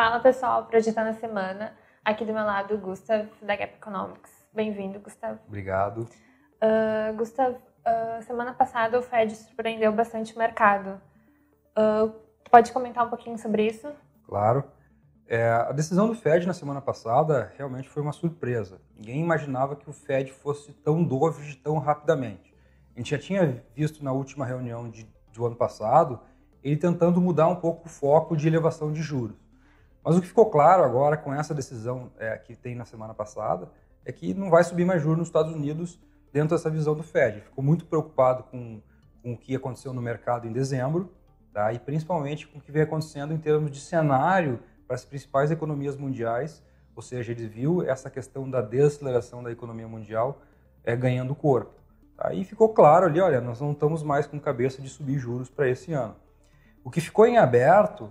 Fala pessoal, Projetando a Semana. Aqui do meu lado, o Gustav, da Gap Economics. Bem-vindo, Gustav. Obrigado. Gustav, semana passada o Fed surpreendeu bastante o mercado. Pode comentar um pouquinho sobre isso? Claro. A decisão do Fed na semana passada realmente foi uma surpresa. Ninguém imaginava que o Fed fosse tão dovish tão rapidamente. A gente já tinha visto na última reunião do ano passado ele tentando mudar um pouco o foco de elevação de juros. Mas o que ficou claro agora com essa decisão que tem na semana passada é que não vai subir mais juros nos Estados Unidos dentro dessa visão do Fed. Ficou muito preocupado com o que aconteceu no mercado em dezembro, tá? E principalmente com o que vem acontecendo em termos de cenário para as principais economias mundiais, ou seja, ele viu essa questão da desaceleração da economia mundial ganhando corpo. Tá? E ficou claro ali, olha, nós não estamos mais com cabeça de subir juros para esse ano. O que ficou em aberto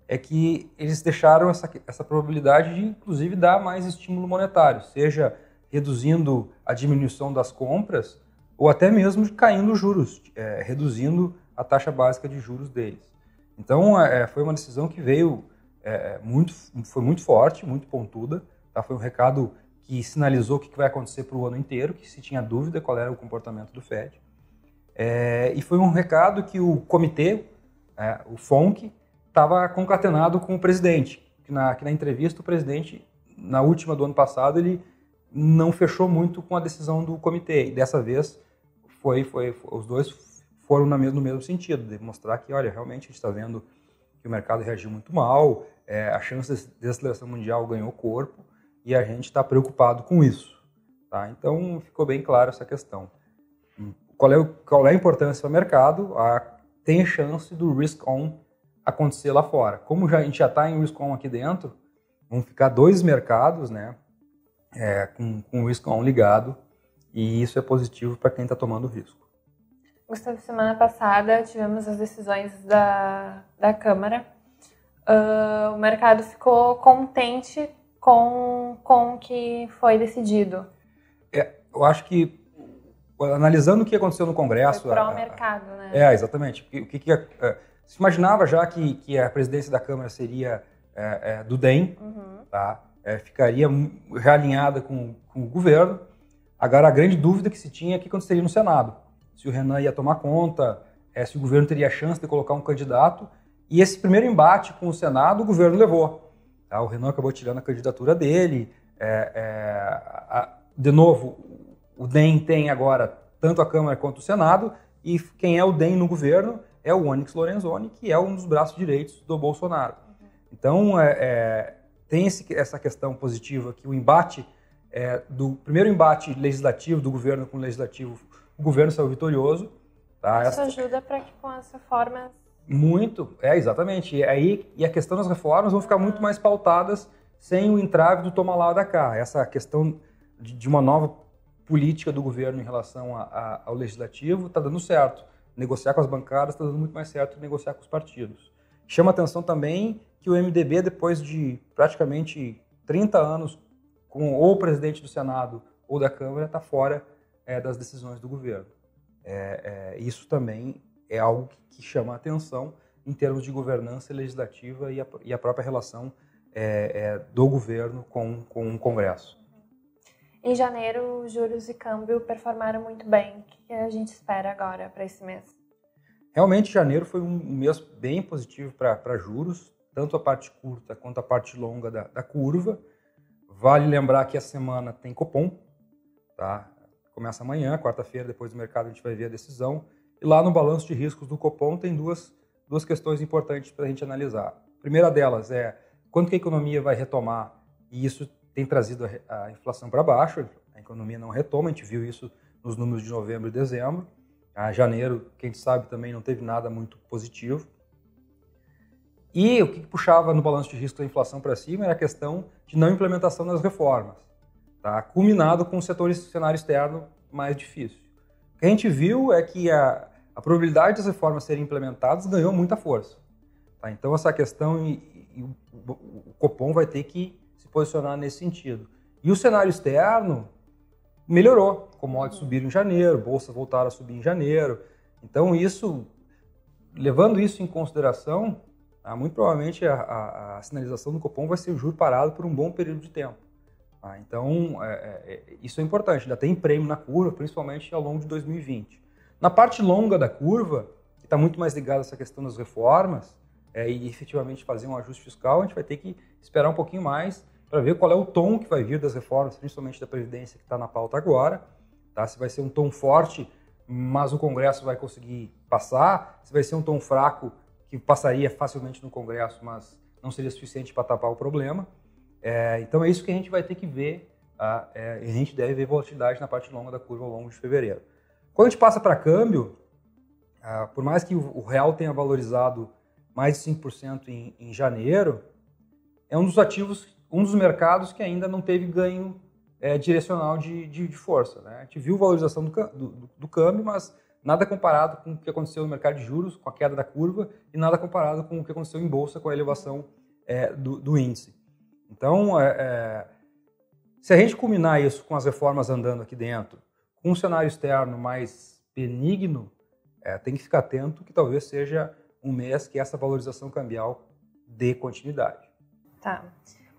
é que eles deixaram essa probabilidade de, inclusive, dar mais estímulo monetário, seja reduzindo a diminuição das compras ou até mesmo caindo os juros, reduzindo a taxa básica de juros deles. Então, foi uma decisão que veio foi muito forte, muito pontuda. Tá? Foi um recado que sinalizou o que vai acontecer para o ano inteiro, que se tinha dúvida qual era o comportamento do Fed. E foi um recado que o comitê, o FONC, estava concatenado com o presidente. Que na entrevista, o presidente, na última do ano passado, ele não fechou muito com a decisão do comitê. E dessa vez, os dois foram no mesmo sentido, de mostrar que, olha, realmente a gente está vendo que o mercado reagiu muito mal, a chance de desaceleração mundial ganhou corpo e a gente está preocupado com isso. Tá? Então, ficou bem claro essa questão. Qual é a importância para o mercado? Tem chance do risk-on acontecer lá fora. Como a gente já está em risk-on aqui dentro, vão ficar dois mercados, né, com o risk-on ligado, e isso é positivo para quem está tomando risco. Gustavo, semana passada tivemos as decisões da Câmara. O mercado ficou contente com o que foi decidido. Eu acho que, analisando o que aconteceu no Congresso... Foi pró-mercado, né? Exatamente. Se imaginava já que a presidência da Câmara seria do DEM, tá? Ficaria realinhada com o governo. Agora, a grande dúvida que se tinha é o que aconteceria no Senado. Se o Renan ia tomar conta, se o governo teria a chance de colocar um candidato. E esse primeiro embate com o Senado, o governo levou. Tá? O Renan acabou tirando a candidatura dele. De novo, o DEM tem agora tanto a Câmara quanto o Senado, e quem é o DEM no governo é o Onyx Lorenzoni, que é um dos braços direitos do Bolsonaro. Então, tem essa questão positiva que o embate, do primeiro embate legislativo do governo com o legislativo, o governo saiu vitorioso. Tá? Isso ajuda para que com as reformas... Muito, exatamente. E a questão das reformas vão ficar muito mais pautadas sem o entrave do toma lá da cá. Essa questão de uma nova política do governo em relação ao legislativo está dando certo. Negociar com as bancadas está dando muito mais certo que negociar com os partidos. Chama atenção também que o MDB, depois de praticamente 30 anos com ou o presidente do Senado ou da Câmara, está fora das decisões do governo. Isso também é algo que chama atenção em termos de governança legislativa e a própria relação do governo com o Congresso. Em janeiro, juros e câmbio performaram muito bem. O que a gente espera agora para esse mês? Realmente, janeiro foi um mês bem positivo para juros, tanto a parte curta quanto a parte longa da curva. Vale lembrar que essa semana tem Copom, tá? Começa amanhã, quarta-feira, depois do mercado a gente vai ver a decisão. E lá no balanço de riscos do Copom tem duas questões importantes para a gente analisar. A primeira delas é quanto que a economia vai retomar, e isso tem trazido a inflação para baixo. A economia não retoma, a gente viu isso nos números de novembro e dezembro. Janeiro, quem sabe, também não teve nada muito positivo. E o que puxava no balanço de risco da inflação para cima era a questão de não implementação das reformas, tá? Culminado com o cenário externo mais difícil. O que a gente viu é que a probabilidade das reformas serem implementadas ganhou muita força. Tá? Então, essa questão, o Copom vai ter que se posicionar nesse sentido. E o cenário externo melhorou. Commodities subiram em janeiro, bolsas voltaram a subir em janeiro. Então, levando isso em consideração, Tá? Muito provavelmente a sinalização do Copom vai ser o juro parado por um bom período de tempo. Tá? Então, isso é importante, ainda tem prêmio na curva, principalmente ao longo de 2020. Na parte longa da curva, que está muito mais ligada a essa questão das reformas, e efetivamente fazer um ajuste fiscal, a gente vai ter que esperar um pouquinho mais para ver qual é o tom que vai vir das reformas, principalmente da Previdência, que está na pauta agora. Tá? Se vai ser um tom forte, mas o Congresso vai conseguir passar, se vai ser um tom fraco, que passaria facilmente no Congresso, mas não seria suficiente para tapar o problema. Então é isso que a gente vai ter que ver, tá? A gente deve ver volatilidade na parte longa da curva ao longo de fevereiro. Quando a gente passa para câmbio, por mais que o real tenha valorizado mais de 5% em janeiro, é um dos ativos, um dos mercados que ainda não teve ganho direcional de força. Né? A gente viu valorização do câmbio, mas nada comparado com o que aconteceu no mercado de juros, com a queda da curva, e nada comparado com o que aconteceu em bolsa, com a elevação do índice. Então, se a gente combinar isso com as reformas andando aqui dentro, com um cenário externo mais benigno, tem que ficar atento que talvez seja um mês que essa valorização cambial dê continuidade. Tá.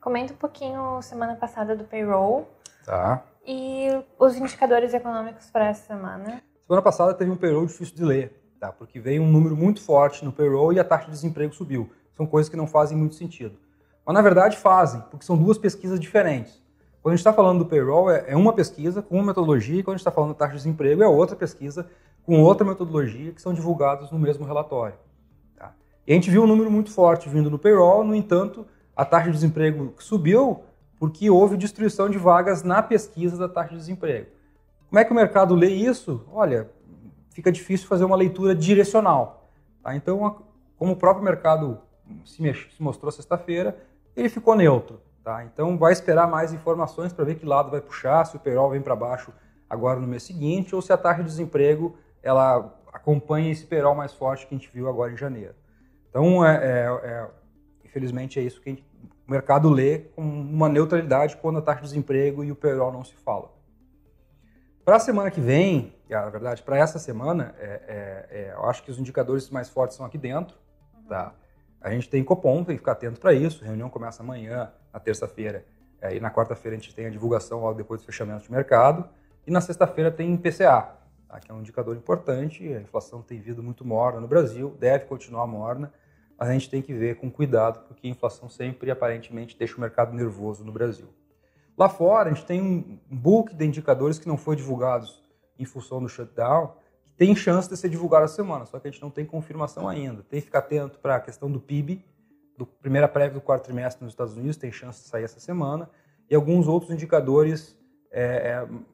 Comenta um pouquinho semana passada do payroll. Tá. E os indicadores econômicos para essa semana. Semana passada teve um payroll difícil de ler, tá? Porque veio um número muito forte no payroll e a taxa de desemprego subiu. São coisas que não fazem muito sentido. Mas, na verdade, fazem, porque são duas pesquisas diferentes. Quando a gente está falando do payroll, é uma pesquisa com uma metodologia, e quando a gente está falando da taxa de desemprego, é outra pesquisa com outra metodologia, que são divulgados no mesmo relatório. Tá? E a gente viu um número muito forte vindo no payroll, no entanto, a taxa de desemprego subiu porque houve destruição de vagas na pesquisa da taxa de desemprego. Como é que o mercado lê isso? Olha, fica difícil fazer uma leitura direcional. Tá? Então, como o próprio mercado se mostrou sexta-feira, ele ficou neutro. Tá? Então, vai esperar mais informações para ver que lado vai puxar, se o payroll vem para baixo agora no mês seguinte, ou se a taxa de desemprego ela acompanha esse payroll mais forte que a gente viu agora em janeiro. Então, infelizmente, é isso que o mercado lê com uma neutralidade quando a taxa de desemprego e o payroll não se falam. Para a semana que vem, na verdade, para essa semana, eu acho que os indicadores mais fortes são aqui dentro. Tá? A gente tem Copom, tem que ficar atento para isso. A reunião começa amanhã, na terça-feira, e na quarta-feira a gente tem a divulgação logo depois do fechamento de mercado. E na sexta-feira tem PCA, tá? Que é um indicador importante. A inflação tem vindo muito morna no Brasil, deve continuar morna, mas a gente tem que ver com cuidado, porque a inflação sempre, aparentemente, deixa o mercado nervoso no Brasil. Lá fora, a gente tem um book de indicadores que não foi divulgados em função do shutdown, que tem chance de ser divulgado essa semana, só que a gente não tem confirmação ainda. Tem que ficar atento para a questão do PIB, do primeira prévia do quarto trimestre nos Estados Unidos, tem chance de sair essa semana, e alguns outros indicadores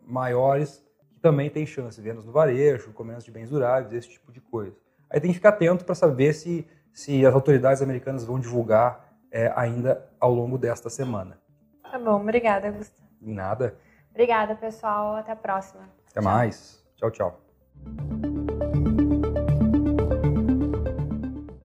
maiores que também tem chance, vendas no varejo, comércio de bens duráveis, esse tipo de coisa. Aí tem que ficar atento para saber se as autoridades americanas vão divulgar ainda ao longo desta semana. Tá bom, obrigada, Gustavo. Nada. Obrigada, pessoal. Até a próxima. Até mais. Tchau, tchau.